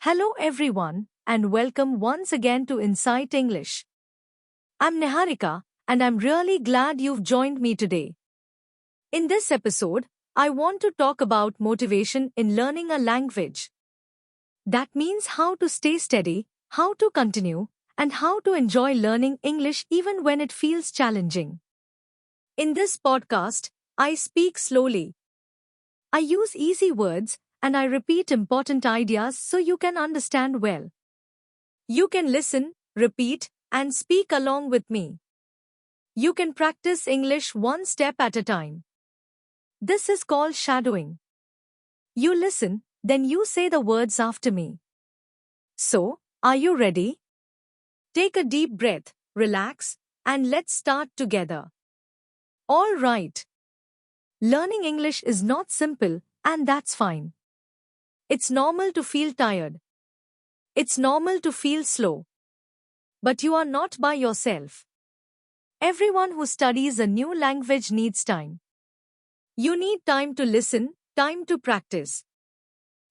Hello everyone, and welcome once again to Insight English. I'm Niharika, and I'm really glad you've joined me today. In this episode, I want to talk about motivation in learning a language. That means how to stay steady, how to continue, and how to enjoy learning English even when it feels challenging. In this podcast, I speak slowly. I use easy words and I repeat important ideas so you can understand well. You can listen, repeat, and speak along with me. You can practice English one step at a time. This is called shadowing. You listen, then you say the words after me. So, are you ready? Take a deep breath, relax, and let's start together. All right. Learning English is not simple, and that's fine. It's normal to feel tired. It's normal to feel slow. But you are not by yourself. Everyone who studies a new language needs time. You need time to listen, time to practice.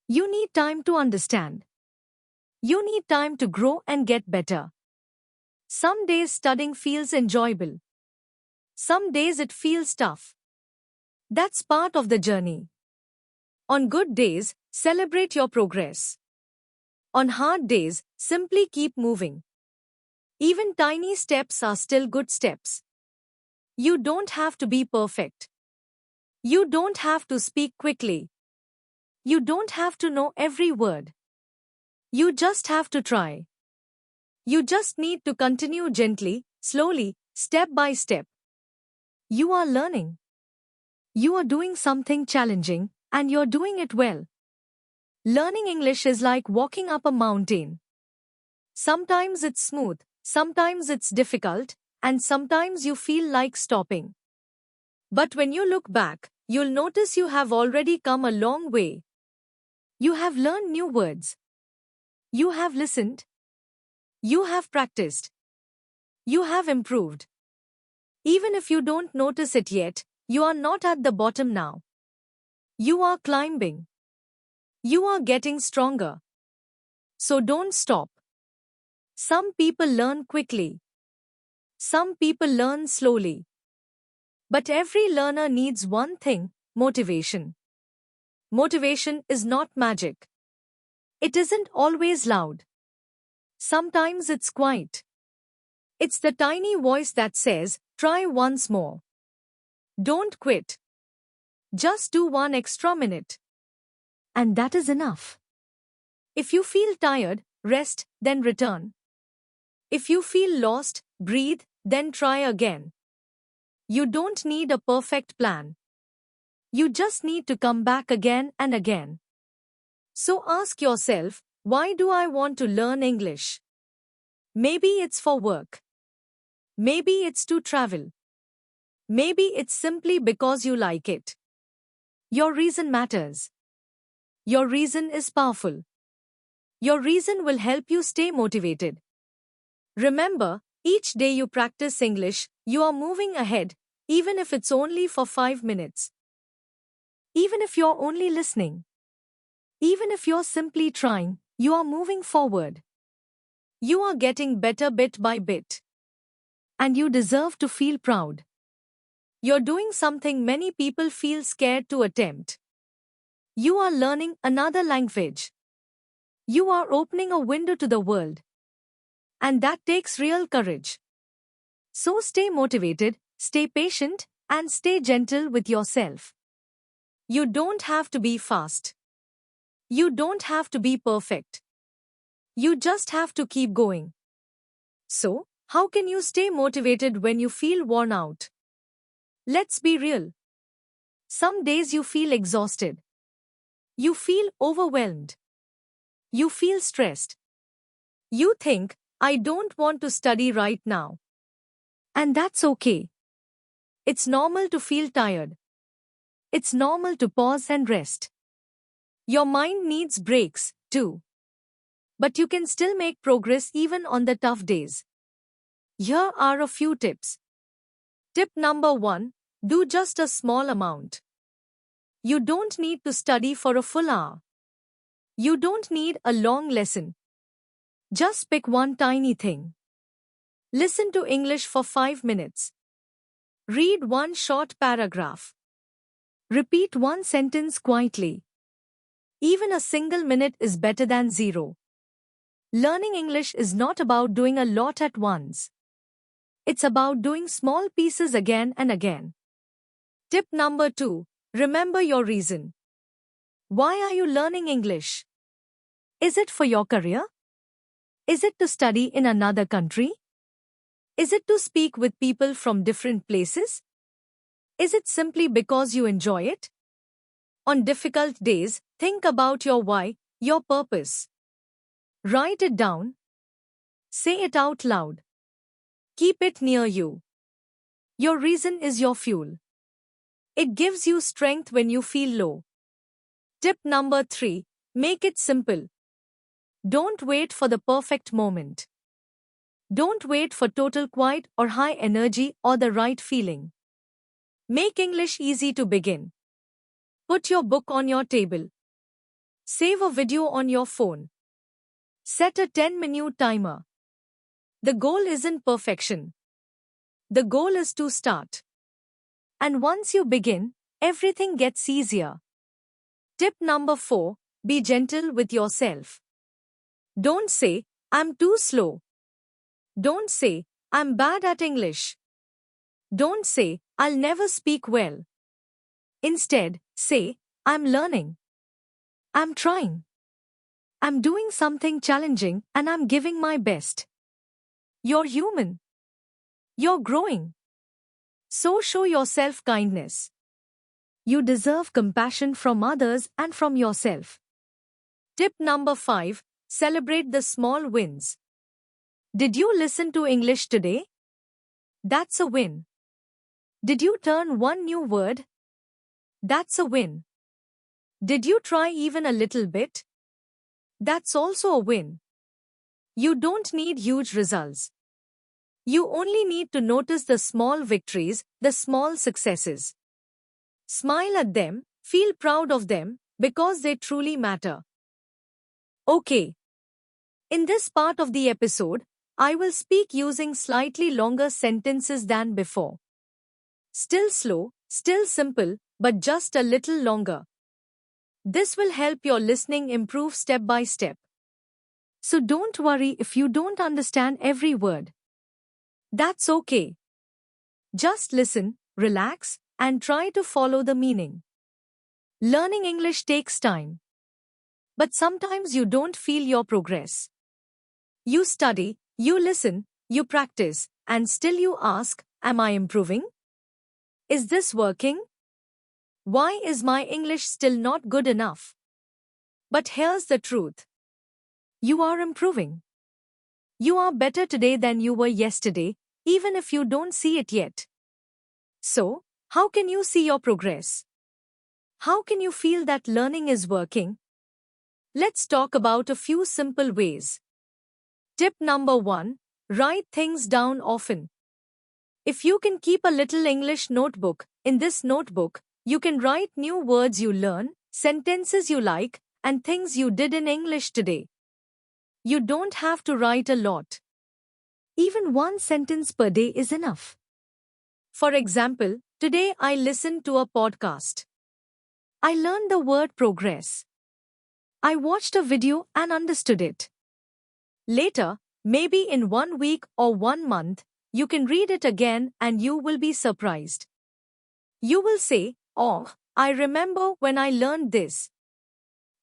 You need time to understand. You need time to grow and get better. Some days studying feels enjoyable. Some days it feels tough. That's part of the journey. On good days, celebrate your progress. On hard days, simply keep moving. Even tiny steps are still good steps. You don't have to be perfect. You don't have to speak quickly. You don't have to know every word. You just have to try. You just need to continue gently, slowly, step by step. You are learning. You are doing something challenging, and you're doing it well. Learning English is like walking up a mountain. Sometimes it's smooth, sometimes it's difficult, and sometimes you feel like stopping. But when you look back, you'll notice you have already come a long way. You have learned new words. You have listened. You have practiced. You have improved. Even if you don't notice it yet, you are not at the bottom now. You are climbing. You are getting stronger. So don't stop. Some people learn quickly. Some people learn slowly. But every learner needs one thing: motivation. Motivation is not magic. It isn't always loud. Sometimes it's quiet. It's the tiny voice that says, try once more. Don't quit. Just do one extra minute. And that is enough. If you feel tired, rest, then return. If you feel lost, breathe, then try again. You don't need a perfect plan. You just need to come back again and again. So ask yourself, why do I want to learn English? Maybe it's for work. Maybe it's to travel. Maybe it's simply because you like it. Your reason matters. Your reason is powerful. Your reason will help you stay motivated. Remember, each day you practice English, you are moving ahead, even if it's only for 5 minutes. Even if you're only listening. Even if you're simply trying, you are moving forward. You are getting better bit by bit. And you deserve to feel proud. You're doing something many people feel scared to attempt. You are learning another language. You are opening a window to the world. And that takes real courage. So stay motivated, stay patient, and stay gentle with yourself. You don't have to be fast. You don't have to be perfect. You just have to keep going. So, how can you stay motivated when you feel worn out? Let's be real. Some days you feel exhausted. You feel overwhelmed. You feel stressed. You think, I don't want to study right now. And that's okay. It's normal to feel tired. It's normal to pause and rest. Your mind needs breaks, too. But you can still make progress even on the tough days. Here are a few tips. Tip number 1, do just a small amount. You don't need to study for a full hour. You don't need a long lesson. Just pick one tiny thing. Listen to English for 5 minutes. Read one short paragraph. Repeat one sentence quietly. Even a single minute is better than zero. Learning English is not about doing a lot at once. It's about doing small pieces again and again. Tip number 2. Remember your reason. Why are you learning English? Is it for your career? Is it to study in another country? Is it to speak with people from different places? Is it simply because you enjoy it? On difficult days, think about your why, your purpose. Write it down. Say it out loud. Keep it near you. Your reason is your fuel. It gives you strength when you feel low. Tip number 3. Make it simple. Don't wait for the perfect moment. Don't wait for total quiet or high energy or the right feeling. Make English easy to begin. Put your book on your table. Save a video on your phone. Set a 10-minute timer. The goal isn't perfection. The goal is to start. And once you begin, everything gets easier. Tip number 4. Be gentle with yourself. Don't say, I'm too slow. Don't say, I'm bad at English. Don't say, I'll never speak well. Instead, say, I'm learning. I'm trying. I'm doing something challenging and I'm giving my best. You're human. You're growing. So show yourself kindness. You deserve compassion from others and from yourself. Tip number 5. Celebrate the small wins. Did you listen to English today? That's a win. Did you learn one new word? That's a win. Did you try even a little bit? That's also a win. You don't need huge results. You only need to notice the small victories, the small successes. Smile at them, feel proud of them, because they truly matter. Okay. In this part of the episode, I will speak using slightly longer sentences than before. Still slow, still simple, but just a little longer. This will help your listening improve step by step. So don't worry if you don't understand every word. That's okay. Just listen, relax, and try to follow the meaning. Learning English takes time. But sometimes you don't feel your progress. You study, you listen, you practice, and still you ask, am I improving? Is this working? Why is my English still not good enough? But here's the truth. You are improving. You are better today than you were yesterday, even if you don't see it yet. So, how can you see your progress? How can you feel that learning is working? Let's talk about a few simple ways. Tip number 1. Write things down often. If you can keep a little English notebook, in this notebook, you can write new words you learn, sentences you like, and things you did in English today. You don't have to write a lot. Even one sentence per day is enough. For example, today I listened to a podcast. I learned the word progress. I watched a video and understood it. Later, maybe in 1 week or 1 month, you can read it again and you will be surprised. You will say, oh, I remember when I learned this.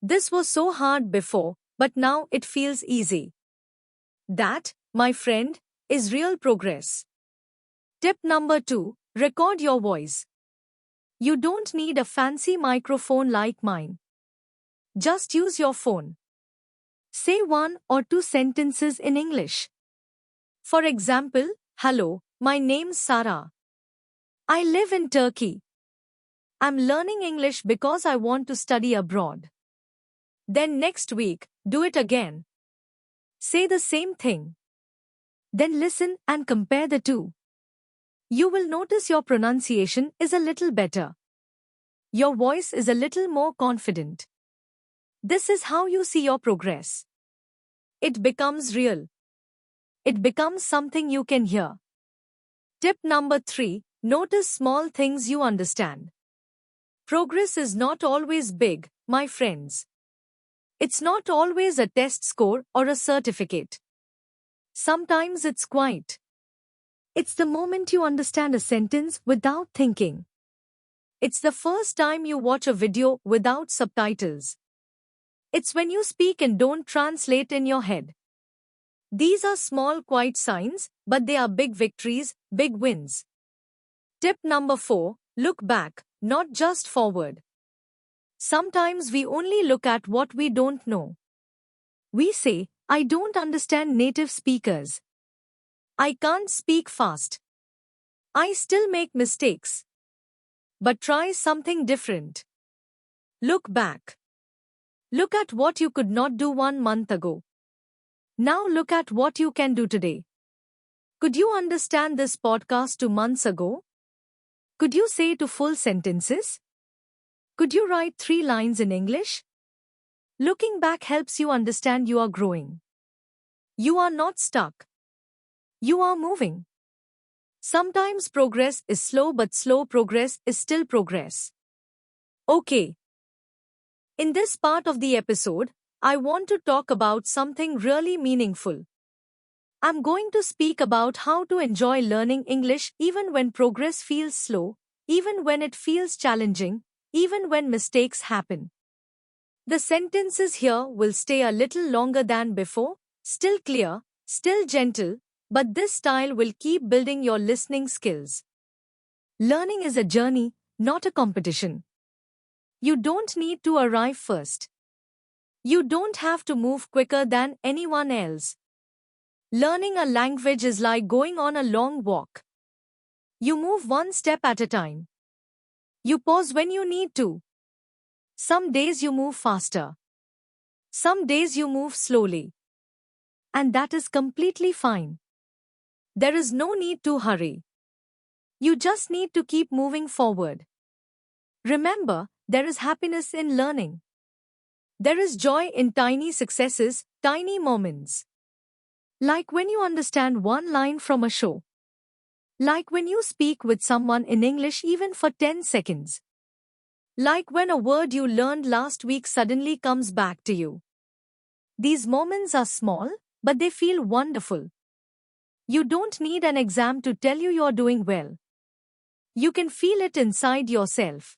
This was so hard before, but now it feels easy. That, my friend, is real progress. Tip number 2. Record your voice. You don't need a fancy microphone like mine. Just use your phone. Say 1 or 2 sentences in English. For example, hello, my name's Sarah. I live in Turkey. I'm learning English because I want to study abroad. Then next week, do it again. Say the same thing. Then listen and compare the two. You will notice your pronunciation is a little better. Your voice is a little more confident. This is how you see your progress. It becomes real. It becomes something you can hear. Tip number 3. Notice small things you understand. Progress is not always big, my friends. It's not always a test score or a certificate. Sometimes it's quiet. It's the moment you understand a sentence without thinking. It's the first time you watch a video without subtitles. It's when you speak and don't translate in your head. These are small, quiet signs, but they are big victories, big wins. Tip number 4. Look back, not just forward. Sometimes we only look at what we don't know. We say, I don't understand native speakers. I can't speak fast. I still make mistakes. But try something different. Look back. Look at what you could not do 1 month ago. Now look at what you can do today. Could you understand this podcast 2 months ago? Could you say 2 full sentences? Could you write 3 lines in English? Looking back helps you understand you are growing. You are not stuck. You are moving. Sometimes progress is slow, but slow progress is still progress. Okay. In this part of the episode, I want to talk about something really meaningful. I'm going to speak about how to enjoy learning English even when progress feels slow, even when it feels challenging, even when mistakes happen. The sentences here will stay a little longer than before, still clear, still gentle, but this style will keep building your listening skills. Learning is a journey, not a competition. You don't need to arrive first. You don't have to move quicker than anyone else. Learning a language is like going on a long walk. You move one step at a time. You pause when you need to. Some days you move faster. Some days you move slowly. And that is completely fine. There is no need to hurry. You just need to keep moving forward. Remember, there is happiness in learning. There is joy in tiny successes, tiny moments. Like when you understand one line from a show. Like when you speak with someone in English even for 10 seconds. Like when a word you learned last week suddenly comes back to you. These moments are small, but they feel wonderful. You don't need an exam to tell you're doing well. You can feel it inside yourself.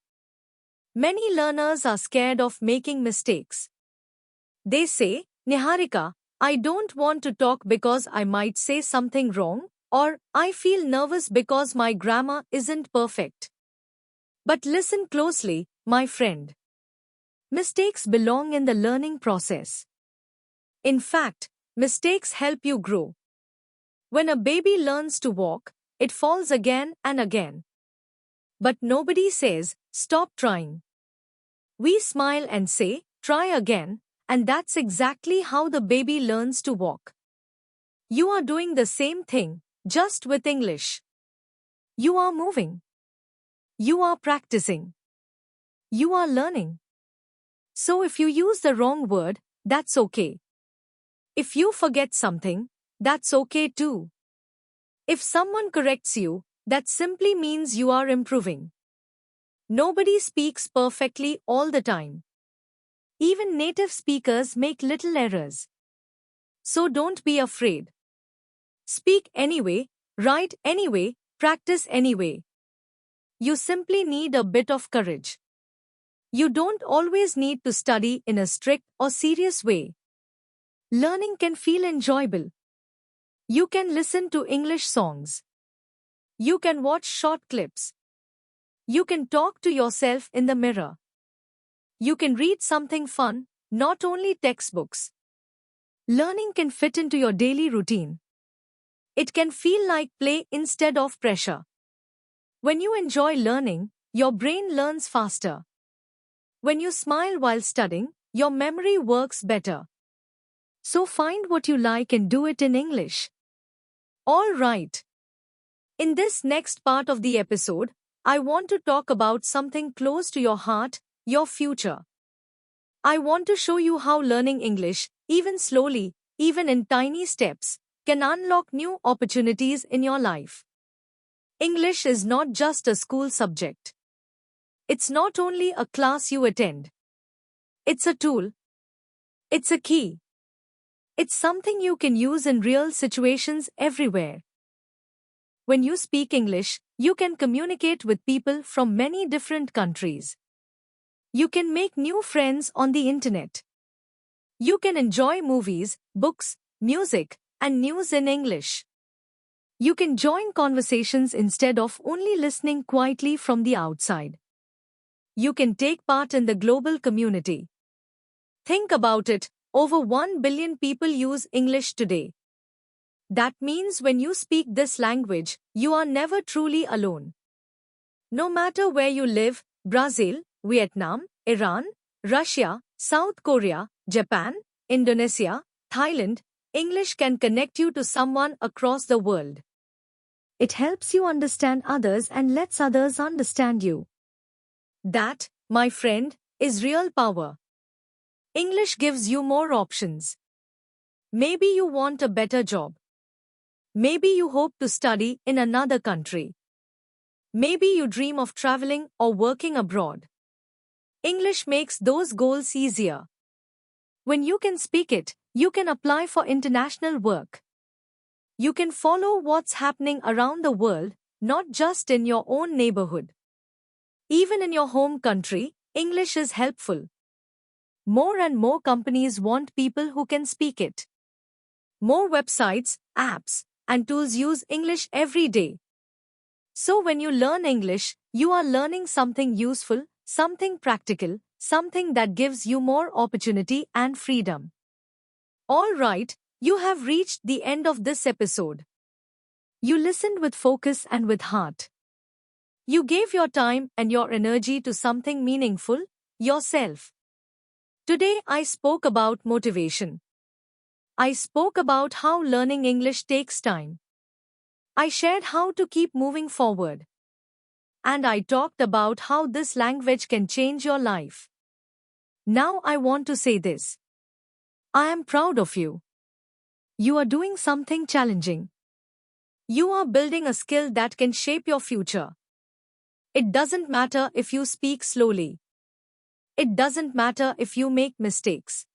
Many learners are scared of making mistakes. They say, Niharika, I don't want to talk because I might say something wrong, or I feel nervous because my grammar isn't perfect. But listen closely, my friend. Mistakes belong in the learning process. In fact, mistakes help you grow. When a baby learns to walk, it falls again and again. But nobody says, stop trying. We smile and say, try again, and that's exactly how the baby learns to walk. You are doing the same thing, just with English. You are moving. You are practicing. You are learning. So if you use the wrong word, that's okay. If you forget something, that's okay too. If someone corrects you, that simply means you are improving. Nobody speaks perfectly all the time. Even native speakers make little errors. So don't be afraid. Speak anyway, write anyway, practice anyway. You simply need a bit of courage. You don't always need to study in a strict or serious way. Learning can feel enjoyable. You can listen to English songs. You can watch short clips. You can talk to yourself in the mirror. You can read something fun, not only textbooks. Learning can fit into your daily routine. It can feel like play instead of pressure. When you enjoy learning, your brain learns faster. When you smile while studying, your memory works better. So find what you like and do it in English. All right. In this next part of the episode, I want to talk about something close to your heart, your future. I want to show you how learning English, even slowly, even in tiny steps, can unlock new opportunities in your life. English is not just a school subject. It's not only a class you attend. It's a tool. It's a key. It's something you can use in real situations everywhere. When you speak English, you can communicate with people from many different countries. You can make new friends on the internet. You can enjoy movies, books, music, and news in English. You can join conversations instead of only listening quietly from the outside. You can take part in the global community. Think about it, over 1 billion people use English today. That means when you speak this language, you are never truly alone. No matter where you live, Brazil, Vietnam, Iran, Russia, South Korea, Japan, Indonesia, Thailand, English can connect you to someone across the world. It helps you understand others and lets others understand you. That, my friend, is real power. English gives you more options. Maybe you want a better job. Maybe you hope to study in another country. Maybe you dream of traveling or working abroad. English makes those goals easier. When you can speak it, you can apply for international work. You can follow what's happening around the world, not just in your own neighborhood. Even in your home country, English is helpful. More and more companies want people who can speak it. More websites, apps, and tools use English every day. So when you learn English, you are learning something useful, something practical, something that gives you more opportunity and freedom. All right, you have reached the end of this episode. You listened with focus and with heart. You gave your time and your energy to something meaningful, yourself. Today I spoke about motivation. I spoke about how learning English takes time. I shared how to keep moving forward. And I talked about how this language can change your life. Now I want to say this. I am proud of you. You are doing something challenging. You are building a skill that can shape your future. It doesn't matter if you speak slowly. It doesn't matter if you make mistakes.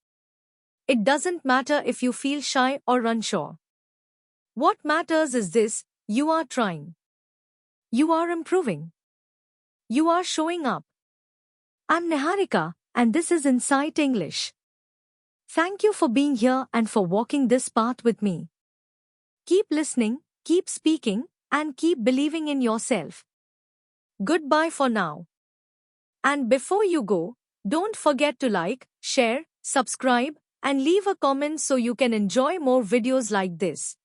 It doesn't matter if you feel shy or unsure. What matters is this: you are trying. You are improving. You are showing up. I'm Niharika, and this is Insight English. Thank you for being here and for walking this path with me. Keep listening, keep speaking, and keep believing in yourself. Goodbye for now. And before you go, don't forget to like, share, subscribe, and leave a comment so you can enjoy more videos like this.